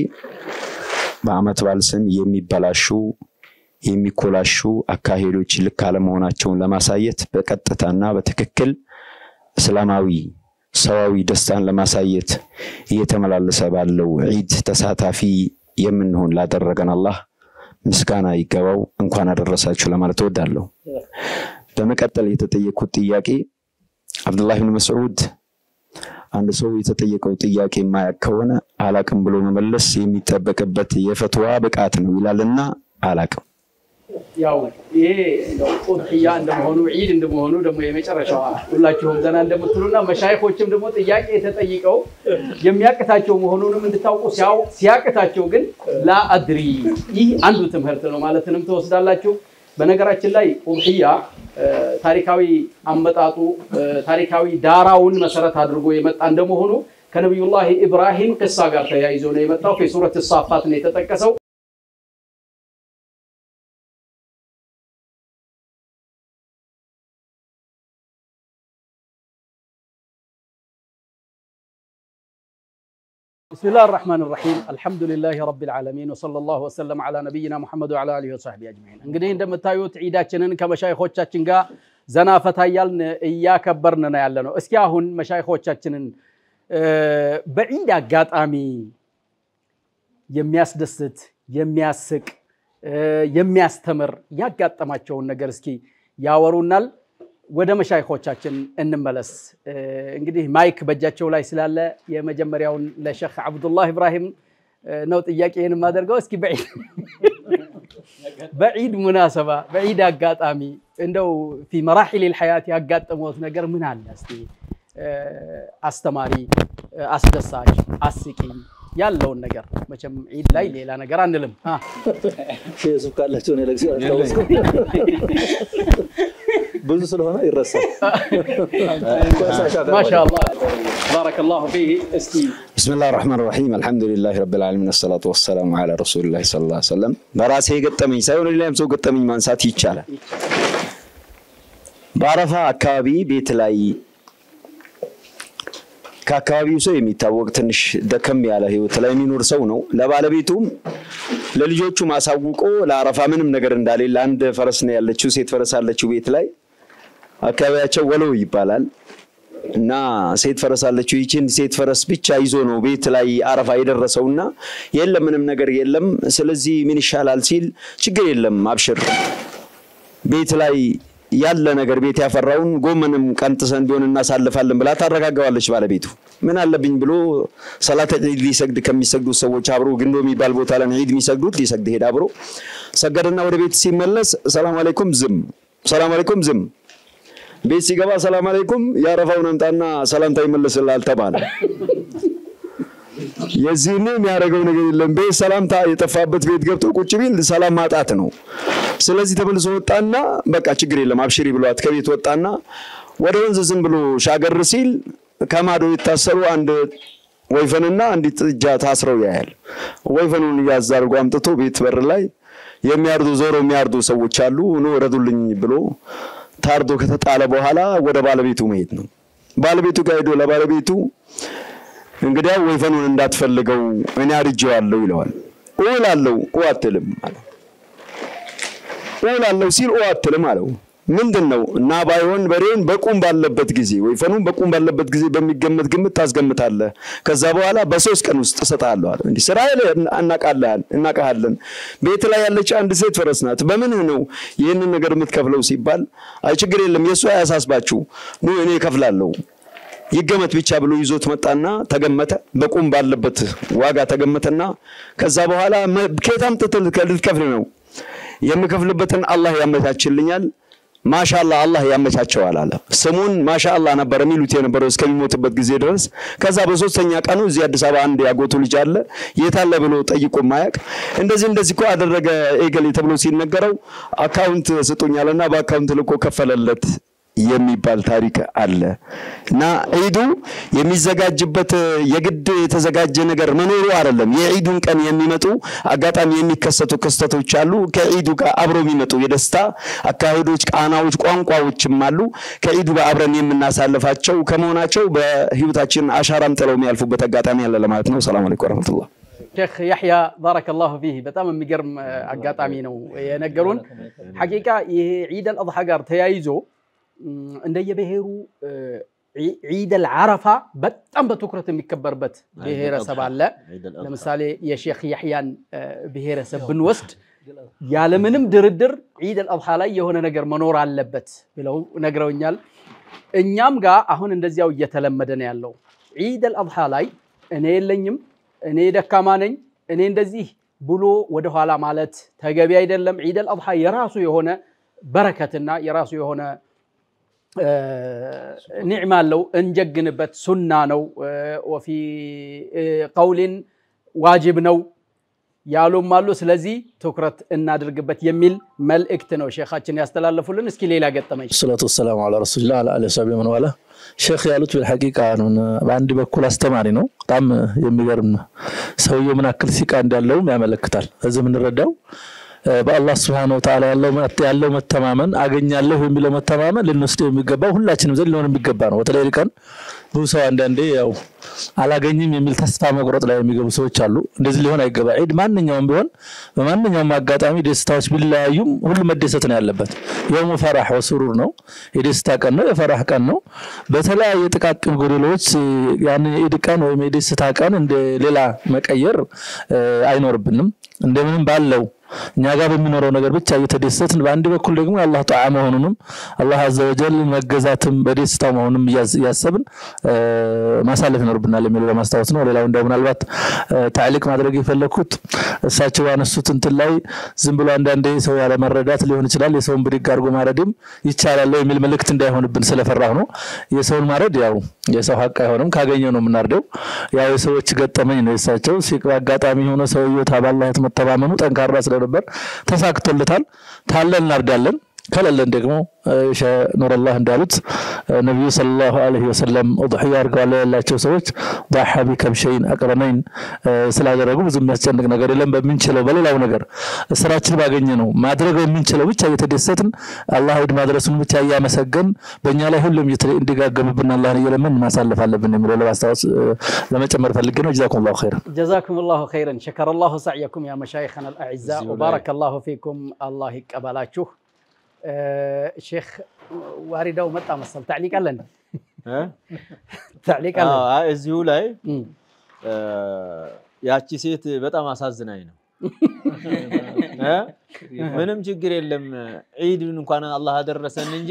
በአመት በዓል ስም የሚበላሹ የሚኮላሹ አካሄዶች ልክ አለመሆናቸውን ለማሳየት በቀጥታና በትክክል እስላማዊ ሰዋዊ ደስታን ለማሳየት እየተመላለሰ ባለው ዒድ ተሳታፊ የምንሆን ላደረገን አላህ ምስጋና ይገባው። እንኳን አደረሳችሁ ለማለት እወዳለሁ። በመቀጠል የተጠየቁት ጥያቄ አብዱላህ ኢብኑ መስዑድ አንድ ሰው የተጠየቀው ጥያቄ የማያውቅ ከሆነ አላቅም ብሎ መመለስ የሚጠበቅበት የፈትዋ ብቃት ነው ይላልና አላቅም ያው ይሄ ኡድሂያ እንደመሆኑ ዒድ እንደመሆኑ ደግሞ የመጨረሻው ሁላችሁም ዘና እንደምትሉና መሻይኾችም ደግሞ ጥያቄ ተጠይቀው የሚያቅታቸው መሆኑንም እንድታውቁ ሲያቅታቸው ግን ላ አድሪ ይህ አንዱ ትምህርት ነው ማለትንም ተወስዳላችሁ በነገራችን ላይ ኡድሂያ ታሪካዊ አመጣጡ ታሪካዊ ዳራውን መሰረት አድርጎ የመጣ እንደመሆኑ ከነብዩላህ ኢብራሂም ቅሳ ጋር ተያይዞ ነው የመጣው በሱረት الصافات ነው የተጠቀሰው بسم الله الرحمن الرحيم الحمد لله رب العالمين وصلى الله وسلم على نبينا محمد وعلى اله وصحبه اجمعين እንግዲህ እንደምታዩት ዒዳችንን ከመሻይኾቻችን ጋር ዘና ፈታ ያልን ያከበርን ነው ያለነው እስኪ አሁን መሻይኾቻችንን በዒድ አጋጣሚ የሚያስደስት የሚያስቅ የሚያስተምር ያጋጠማቸውን ነገር እስኪ ያወሩናል ወደ መሻይኾቻችን እንመለስ እንግዲህ ማይክ በእጃቸው ላይ ስላለ የመጀመሪያውን ለሼክ አብዱላህ ኢብራሂም ነው ጥያቄን ማደርገው እስኪ በዒድ ሙናሰባ በዒድ አጋጣሚ እንደው في مراحل الحياه ያጋጠመውት ነገር ምን አለ እስቲ አስተማሪ አስደሳች አስቂኝ ያለውን ነገር መቼም ዒድ ላይ ሌላ ነገር አንልም ሼክ ካላችሁ ነው ለግሲ አስተዋውስኩ ብዙ ስለሆነ ይረሳል ما شاء الله بارك الله فيه استي بسم الله الرحمن الرحيم الحمد لله رب العالمين الصلاه والسلام على رسول الله صلى الله عليه وسلم በራሴ ገጠመኝ ሳይሆን ሌላም ሰው ገጠመኝ ማንሳት ይቻላል ባረፋ አካባቢ ቤት ላይ ከአካባቢው ሰው የሚታወቅ ትንሽ ደከም ያለ ህይወት ላይ የሚኖር ሰው ነው ለባለቤቱም ለልጆቹ ማሳውቆ ለአረፋ ምንም ነገር እንዳሌለ አንድ ፈረስ ነው ያለችው ሴት ፈረስ አለችው ቤት ላይ አካባቢያቸው ወለው ይባላል እና ሴት ፈረስ አለችው ይቺን ሴት ፈረስ ብቻ ይዞ ነው ቤት ላይ አረፋ የደረሰውና የለም ምንም ነገር የለም ስለዚህ ምን ይሻላል ሲል ችግር የለም አብሽር ቤት ላይ ያለ ነገር ቤት ያፈራውን ጎመንም ቀንጥሰን ቢሆን እናሳልፋለን ብላ ታረጋጋዋለች ባለቤቱ ምን አለብኝ ብሎ ሰላተ ዒድ ሊሰግድ ከሚሰግዱ ሰዎች አብሮ ግንዶ የሚባል ቦታ ላይ ዒድ የሚሰግዱት ሊሰግድ ሄዳ አብሮ ሰገደና ወደ ቤት ሲመለስ ሰላም አለይኩም ዝም ቤት ሲገባ ሰላም አለይኩም ያረፋውን አምጣና ሰላምታ ይመለስልሃል ተባለ የዚህን የሚያደርገው ነገር የለም ቤት ሰላምታ የጠፋበት ቤት ገብቶ ቁጭ ቢል ሰላም ማጣት ነው ስለዚህ ተመልሶ ወጣና በቃ ችግር የለም አብሽሪ ብሏት ከቤት ወጣና ወደ ወንዝ ዝም ብሎ ሻገር ሲል ከማዶ የታሰሩ አንድ ወይፈንና አንዲት ጥጃ ታስረው ያያል ወይፈኑን ያዛርጎ አምጥቶ ቤት በር ላይ የሚያርዱ ዞሮ የሚያርዱ ሰዎች አሉ ነው ረዱልኝ ብሎ ታርዶ ከተጣለ በኋላ ወደ ባለቤቱ መሄድ ነው ባለቤቱ ጋር ሄዶ ለባለቤቱ እንግዲህ ወይፈኑን እንዳትፈልገው እኔ አርጄዋለሁ ይለዋል ወላለው ወአትልም ማለት ወላለው ሲል ወአትልም አለው ምንድነው እና ባይሆን በሬን በቁም ባለበት ጊዜ ወይፈኑን በቁም ባለበት ጊዜ በሚገመት ግምት ታስገምታለህ ከዛ በኋላ በ3 ቀን ውስጥ ተሰጣለሁ አለ እንዴ ስራዬ እናቃለን ቤት ላይ ያለች አንድ ሴት ፈረስ ናት በምን ነው ይሄንን ነገር የምትከፍለው ሲባል አይ ችግር የለም የሷ ያሳስባችሁ ነው እኔ እከፍላለሁ ይገመት ብቻ ብሎ ይዞት መጣና ተገመተ በቁም ባለበት ዋጋ ተገመተና ከዛ በኋላ ከታም ተልከፍል ነው የምከፍልበትን አላህ ያመቻችልኛል ማሻአላህ አላህ ያመቻቸዋል አለ ስሙን ማሻአላህ ነበር የሚሉት የነበረው እስከሚሞትበት ጊዜ ድረስ ከዛ በሶስተኛ ቀኑ እዚህ አዲስ አበባ አንድ ያጎቱ ልጅ አለ የታለ ብሎ ጠይቆ ማያቅ እንደዚህ እኮ አደረገ ኤገል ተብሎ ሲነገረው አካውንት ስጡኛልና በአካውንት ልኮ ከፈለለት የሚባል ታሪክ አለ እና ዒዱ የሚዘጋጅበት የግድ የተዘጋጀ ነገር መኖሩ አይደለም የዒዱን ቀን የሚመጡ አጋጣሚ የሚከሰቱ ክስተቶች አሉ ከዒዱ ጋር አብሮ የሚመጡ የደስታ አካሄዶች ቃናዎች ቋንቋዎችም አሉ ከዒዱ ጋር አብረን የምናሳልፋቸው ከመሆናቸው በህይወታችን አሻራም ጥለው የሚያልፉበት አጋጣሚ አለ ለማለት ነው ሰላም አለይኩም ወራህመቱላህ ሼክ ያህያ ባረከ الله فيه በጣም የሚገርም አጋጣሚ ነው የነገሩን ሐቂቃ ይሄ ዒድ አልአድሃ ጋር ተያይዞ እንደየብሔሩ ዒድ አልዓረፋ በጣም በትኩረት የሚከበርበት ብሔረሰብ አለ ለምሳሌ የሼክ ያህያን ብሔረሰብ ብንወስድ ያለምንም ድርድር ዒድ አልአድሃ ላይ የሆነ ነገር መኖር አለበት ብለው ነግረውኛል እኛም ጋር አሁን እንደዚያው እየተለመደ ነው ያለው ዒድ አልአድሃ ላይ እኔ የለኝም እኔ ደካማ ነኝ እኔ እንደዚህ ብሎ ወደ ኋላ ማለት ተገቢ አይደለም ዒድ አልአድሃ የራሱ የሆነ በረከትና የራሱ የሆነ ኒዕማ አለው እንጀግንበት ሱና ነው ወፊ ቀውልን ዋጅብ ነው ያሉም አሉ ስለዚህ ትኩረት እናድርግበት የሚል መልእክት ነው ሼኻችን ያስተላለፉልን እስኪ ሌላ ገጠመኝ ሰላቱ ወሰላሙ ዐላ ረሱሊላህ ወዐላ አሊሂ ወሰሐቢሂ ወመን ዋላ ሼኽ ያሉት በሐቂቃ ነው በአንድ በኩል አስተማሪ ነው በጣም የሚገርም ሰውየው ምን አክል ሲቃ እንዳለውም ያመለክታል እዚህ ምን ረዳው በአላህ Subhanahu Wa Ta'ala ያለው መተማመን አገኛለሁ የሚለው መተማመን ልንወስደው የሚገባው ሁላችንም ዘንድ ሊሆን የሚገባ ነው ወተለይ ቀን ብዙ ሰው አንዳንዴ ያው አላገኝም የሚል ተስፋ መቁረጥ ላይ የሚገቡ ሰዎች አሉ እንደዚህ ሊሆን አይገባ ዒድ ማንኛውም ቢሆን በማንኛውም አጋጣሚ ደስታዎች ቢለያዩም ሁሉ መደሰት ነው ያለበት የውሙ ፈራህ ወሱሩር ነው የደስታ ቀን ነው የፈራህ ቀን ነው በተለያየ ጥቃቅን ጎደሎች ያን ዒድ ቀን ወይ የደስታ ቀን እንደ ሌላ መቀየር አይኖርብንም እንደምንም ባለው እኛ ጋር በሚኖረው ነገር ብቻ እየተደሰትን በአንድ በኩል ደግሞ አላህ ጣዓ መሆኑንም አላህ አዘ ወጀል መገዛትም በደስታው መሆኑንም ያሰብን ማሳለፍ ይኖርብናል የሚለው ለማስታወስ ነው ሌላው እንደው ምናልባት ታዕሊቅ ማድረግ የፈለኩት እሳቸው ያነሱት እንትን ላይ ዝም ብሎ አንዳንዴ ሰው ያለ መረዳት ሊሆን ይችላል የሰውን ብድግ አድርጎ ማረድም ይቻላል የሚል መልእክት እንዳይሆንብን ስለፈራሁ ነው የሰውን ማረድ ያው የሰው ሐቅ አይሆንም ካገኘው ነው የምናርደው ያው የሰዎች ገጠመኝ ነው እሳቸው ሲአጋጣሚ ሆነ ሰውየው ታባላህ ተመተማመኑ ጠንካራ ስለነበር ተሳክቶለታል ታለን እናርዳለን ከለለን ደግሞ ኑረላህ እንዳሉት ነብዩ ሰለላሁ ዐለይሂ ወሰለም ኡድሂያ አርጋለ ያላቸው ሰዎች ضحى بكبشين اقرنين ስላደረጉ ብዙ የሚያስጨንቅ ነገር የለም በሚንችለው በሌላው ነገር ስራችን ባገኘ ነው ማድረግ የሚንችለው ብቻ እየተደሰትን አላህ ወድ ማድረሱን ብቻ ያመሰገን በእኛ ላይ ሁሉም እንዲጋገምብን አላህን እየለመን ማሳለፍ አለብን የሚለው ለማስታወስ ለመጨመር ፈልጌ ነው ጀዛኩሙላሁ ኸይረን ሸከረላሁ ሰዕየኩም ያ መሻይኽና الأعزاء ወባረከላሁ ፊኩም አላህ ይቀበላችሁ شيخ واردው መጣ መሰል تعليق አለ እንዴ تعليق አለ እዚሁ ላይ ያቺ ሴት በጣም አሳዝናኝ ነው ምንም ችግር የለም ዒድን እንኳን አላህ አደረሰን እንጂ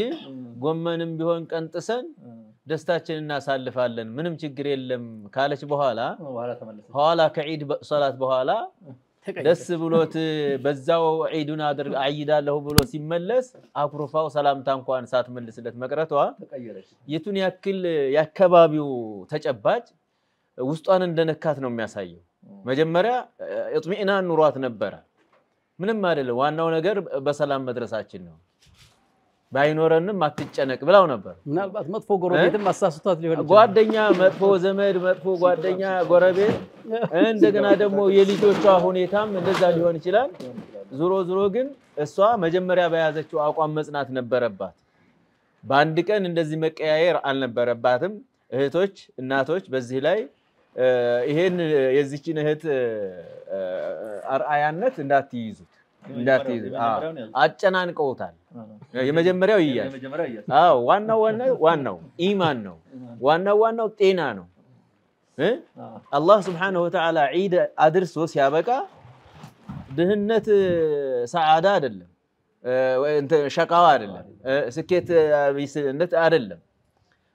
ጎመንም ቢሆን ቀንጥሰን ደስታችንን እናሳልፋለን ምንም ችግር የለም ካለች በኋላ ከዒድ ሶላት በኋላ ደስ ብሎት በዛው ዒዱን አድርግ አይዳለሁ ብሎ ሲመለስ አኩርፋው ሰላምታ እንኳን ሳትመልስለት መቅረቷ የቱን ያክል ያከባቢው ተጨባጭ ውስጧን እንደነካት ነው የሚያሳየው መጀመሪያ እጥሚኢናን ኑሯት ነበር ምንም አይደለም ዋናው ነገር በሰላም መድረሳችን ነው ባይኖረንም አትጨነቅ ብላው ነበር ምናልባት መጥፎ ጎረቤትም አሳስቷት ሊሆን ይችላል ጓደኛ መጥፎ ዘመድ መጥፎ ጓደኛ ጎረቤት እንደገና ደግሞ የልጆቿ ሁኔታም እንደዛ ሊሆን ይችላል ዙሮ ግን እሷ መጀመሪያ በያዘችው አቋም መጽናት ነበረባት በአንድ ቀን እንደዚህ መቀያየር አልነበረባትም እህቶች እናቶች በዚህ ላይ ይሄን የዚችን እህት አርአያነት እንዳትይዙት አጨናንቀውታል የመጀመሪያው ይያዝ ዋናው ኢማን ነው ዋናው ጤና ነው አላህ Subhanahu Wa Ta'ala ዒድ አድርሶ ሲያበቃ ድህነት ሰዓዳ አይደለም እንተ ሸቃዋ አይደለም ስኬት ቢስነት አይደለም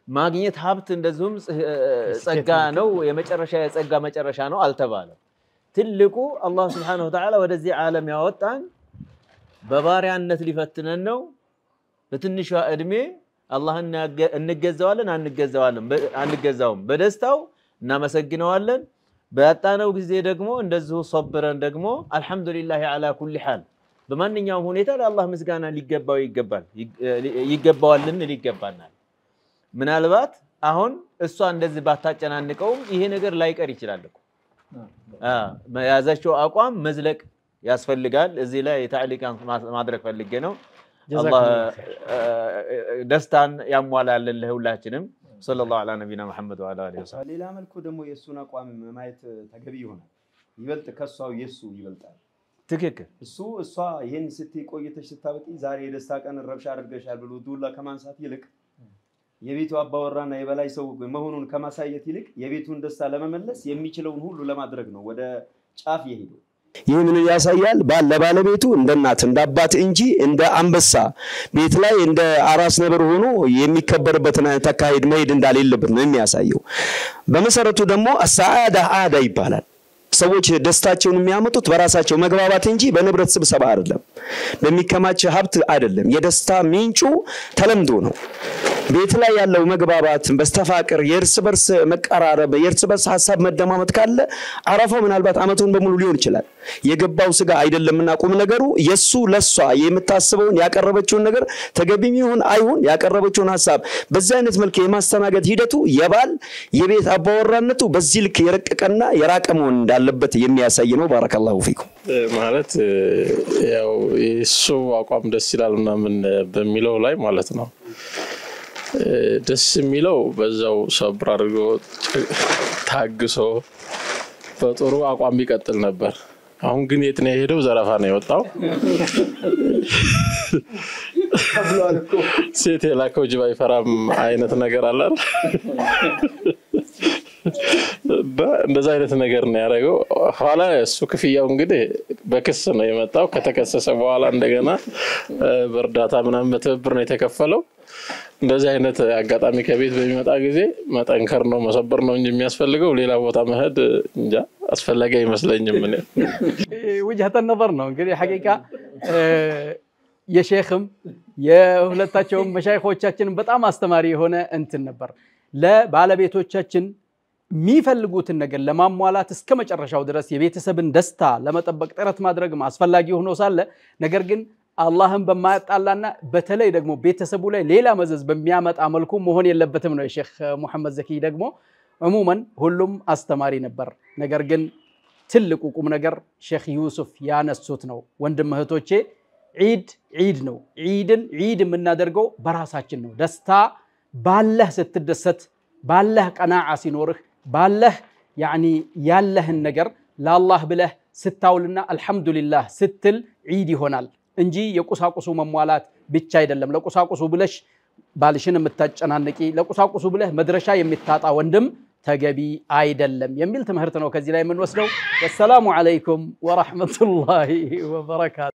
ማግኘት ሀብት እንደዚሁም ጸጋ ነው የመጨረሻ የጸጋ መጨረሻ ነው አልተባለም ትልቁ አላህ Subhanahu Wa Ta'ala ወደዚህ ዓለም ያወጣን በባሪያነት ሊፈትነን ነው በትንሿ እድሜ አላህን እንገዛዋለን አንገዛውም በደስታው እናመሰግነዋለን በያጣነው ጊዜ ደግሞ እንደዚሁ ሶብረን ደግሞ አልহামዱሊላህ አላ ኩሊ ሐል በማንኛውም ሁኔታ ለአላህ ምስጋና ይገባዋልን ሊገባናል ምናልባት አሁን እሷ እንደዚህ ባታጨናንቀውም ይሄ ነገር ላይቀር ይችላል እኮ ያዛቸው አቋም መዝለቅ ያስፈልጋል እዚህ ላይ ታዕሊቃን ማድረግ ፈልጌ ነው አላህ ደስታን ያሟላልን ለሁላችንም ሰለላሁ ዐላ ነቢና መሐመድ ወዐላ አሊሂ ወሰለም ሌላ መልኩ ደግሞ የሱን አቋም ማየት ተገቢ ይሆናል ይበልጥ ከሷው የሱ ይበልጣል ትክክል እሷ ይሄን ስትቆይተሽ ስታበቂ ዛሬ የደስታ ቀን ረብሻ አድርገሻል ብሎ ዱላ ከማንሳት ይልቅ የቤቱ አባወራና የበላይ ሰው መሆኑን ከማሳየት ይልቅ የቤቱን ደስታ ለመመለስ የሚችለውን ሁሉ ለማድረግ ነው ወደ ጫፍ ይሄዱ ይህ ምን ያሳያል? ለባለቤቱ እንደ እናት እንደ አባት እንጂ እንደ አንበሳ ቤት ላይ እንደ አራስ ነብር ሆኖ የሚከበርበትን ተካሂድ መሄድ እንዳሌለበት ነው የሚያሳየው። በመሰረቱ ደግሞ አሳዓዳ አዳ ይባላል። ሰዎች ደስታቸውን የሚያመጡት በራሳቸው መግባባት እንጂ በንብረት ስብሰባ አይደለም፣ በሚከማች ሀብት አይደለም። የደስታ ምንጩ ተለምዶ ነው። ቤት ላይ ያለው መግባባት በስተፋቅር የእርስ በርስ መቀራረብ የእርስ በርስ ሐሳብ መደማመጥ ካለ አረፋው ምናልባት አመቱን በሙሉ ሊሆን ይችላል። የገባው ስጋ አይደለምና ቁም ነገሩ የሱ ለሷ የምታስበውን ያቀረበችውን ነገር ተገቢም ይሁን አይሁን ያቀረበችውን ሐሳብ በዛ አይነት መልኩ የማስተናገድ ሂደቱ የባል የቤት አባወራነቱ በዚህ ልክ የረቀቀና የራቀ መሆን እንዳለበት የሚያሳይ ነው። ባረከላሁ ፊኩም። ማለት ያው እሱ አቋም ደስ ይላልና ምን በሚለው ላይ ማለት ነው ደስ የሚለው በዛው ሰብር አድርጎ ታግሶ በጥሩ አቋም ቢቀጥል ነበር። አሁን ግን የት ነው የሄደው? ዘረፋ ነው የወጣው። ሴት የላከው ጅብ አይፈራም አይነት ነገር አለ አይደል? እንደዛ አይነት ነገር ነው ያደረገው። ኋላ እሱ ክፍያው እንግዲህ በክስ ነው የመጣው። ከተከሰሰ በኋላ እንደገና በእርዳታ ምናምን በትብብር ነው የተከፈለው። እንደዚህ አይነት አጋጣሚ ከቤት በሚመጣ ጊዜ መጠንከር ነው መሰበር ነው እንጂ የሚያስፈልገው ሌላ ቦታ መሄድ እንጃ አስፈላጊ አይመስለኝም። ምን وجهة النظر ነው እንግዲህ ሐቂቃ የሼኽም የሁለታቸውም መሻይኾቻችን በጣም አስተማሪ የሆነ እንትን ነበር። ለባለቤቶቻችን የሚፈልጉትን ነገር ለማሟላት እስከ መጨረሻው ድረስ የቤተሰብን ደስታ ለመጠበቅ ጥረት ማድረግ አስፈላጊ ሆኖ ሳለ ነገር ግን አላህን በማያጣላና በተለይ ደግሞ ቤተሰቡ ላይ ሌላ መዘዝ በሚያመጣ መልኩ መሆን የለበትም ነው የሼኽ መሐመድ ዘኪ ደግሞ عموما ሁሉም አስተማሪ ነበር። ነገር ግን ትልቁ ቁም ነገር ሼኽ ዩሱፍ ያነሱት ነው። ወንድም እህቶቼ ዒድ ነው። ዒድን ዒድ የምናደርገው በራሳችን ነው። ደስታ ባለህ ስትደሰት ባለህ ቀናዓ ሲኖርህ ባለህ ያኒ ያለህን ነገር ለአላህ ብለህ ስታውልና አልহামዱሊላህ ስትል ዒድ ይሆናል እንጂ የቁሳቁሱ መሟላት ብቻ አይደለም። ለቁሳቁሱ ብለሽ ባልሽን የምታጨናነቂ ለቁሳቁሱ ብለህ መድረሻ የሚታጣ ወንድም ተገቢ አይደለም የሚል ትምህርት ነው ከዚህ ላይ የምንወስደው። ወሰላሙ አለይኩም ወራህመቱላሂ ወበረካቱ።